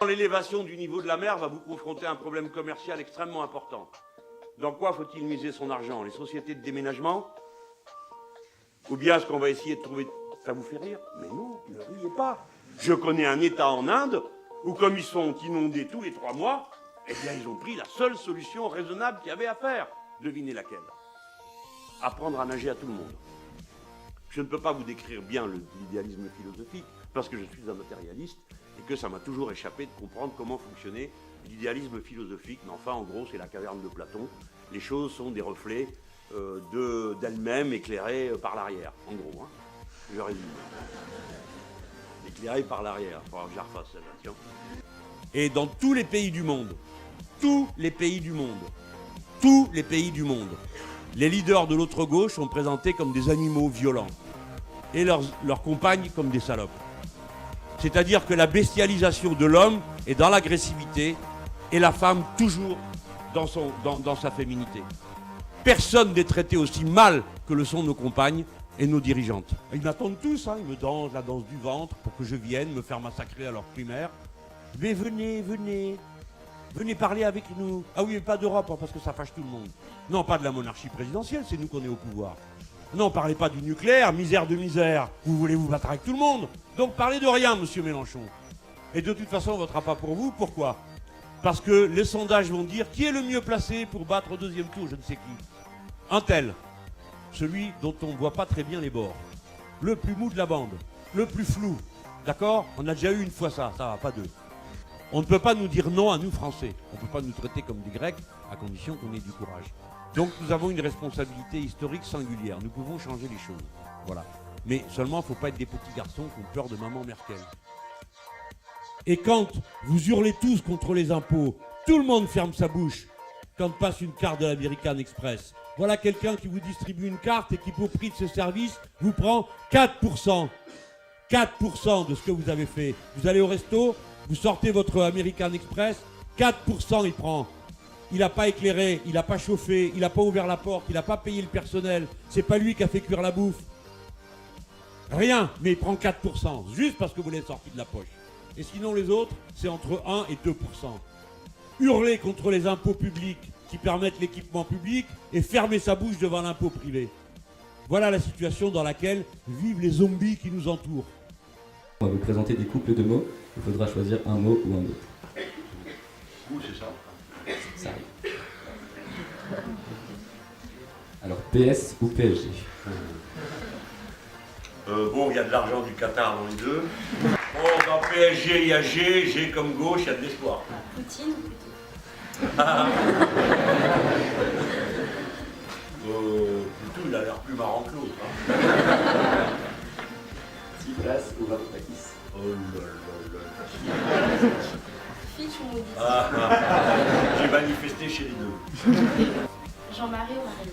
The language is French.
L'élévation du niveau de la mer va vous confronter à un problème commercial extrêmement important. Dans quoi faut-il miser son argent? Les sociétés de déménagement? Ou bien est-ce qu'on va essayer de trouver... Ça vous fait rire? Mais non, ne riez pas. Je connais un État en Inde où, comme ils sont inondés tous les 3 mois, eh bien, ils ont pris la seule solution raisonnable qu'il y avait à faire. Devinez laquelle? Apprendre à nager à tout le monde. Je ne peux pas vous décrire bien l'idéalisme philosophique parce que je suis un matérialiste et que ça m'a toujours échappé de comprendre comment fonctionnait l'idéalisme philosophique. Mais enfin, en gros, c'est la caverne de Platon. Les choses sont des reflets d'elles-mêmes éclairées par l'arrière, en gros. Hein. Je résume. Éclairées par l'arrière. Il faudra que je la refasse, celle-là, tiens. Et dans tous les pays du monde, les leaders de l'autre gauche sont présentés comme des animaux violents et leurs compagnes comme des salopes. C'est-à-dire que la bestialisation de l'homme est dans l'agressivité et la femme toujours dans sa féminité. Personne n'est traité aussi mal que le sont nos compagnes et nos dirigeantes. Ils m'attendent tous, hein, ils me dansent la danse du ventre pour que je vienne me faire massacrer à leur primaire. Mais venez parler avec nous. Ah oui, mais pas d'Europe, hein, parce que ça fâche tout le monde. Non, pas de la monarchie présidentielle, c'est nous qu'on est au pouvoir. Non, parlez pas du nucléaire, misère de misère. Vous voulez vous battre avec tout le monde. Donc parlez de rien, monsieur Mélenchon. Et de toute façon, on ne votera pas pour vous. Pourquoi? Parce que les sondages vont dire qui est le mieux placé pour battre au 2e tour, je ne sais qui. Un tel. Celui dont on ne voit pas très bien les bords. Le plus mou de la bande. Le plus flou. D'accord? On a déjà eu une fois ça va, pas 2. On ne peut pas nous dire non à nous Français. On ne peut pas nous traiter comme des Grecs, à condition qu'on ait du courage. Donc nous avons une responsabilité historique singulière. Nous pouvons changer les choses. Voilà. Mais seulement, il ne faut pas être des petits garçons qui ont peur de maman Merkel. Et quand vous hurlez tous contre les impôts, tout le monde ferme sa bouche quand passe une carte de l'American Express. Voilà quelqu'un qui vous distribue une carte et qui, pour prix de ce service, vous prend 4%. 4% de ce que vous avez fait. Vous allez au resto, vous sortez votre American Express, 4% il prend. Il n'a pas éclairé, il n'a pas chauffé, il n'a pas ouvert la porte, il n'a pas payé le personnel. C'est pas lui qui a fait cuire la bouffe. Rien, mais il prend 4%, juste parce que vous l'avez sorti de la poche. Et sinon les autres, c'est entre 1 et 2%. Hurler contre les impôts publics qui permettent l'équipement public et fermer sa bouche devant l'impôt privé. Voilà la situation dans laquelle vivent les zombies qui nous entourent. On va vous présenter des couples de mots. Il faudra choisir un mot ou un autre. Où c'est ça? Ça arrive. Alors, PS ou PSG? Bon, il y a de l'argent du Qatar dans les deux. Bon, dans PSG, il y a G, G comme gauche, il y a de l'espoir. Poutine ou Poutine? Plutôt, il a l'air plus marrant que l'autre. Hein. Tsipras ou Varoufakis? Oh là là là. Fitch ou Moody's? J'ai manifesté chez les deux. Jean-Marie ou Marie?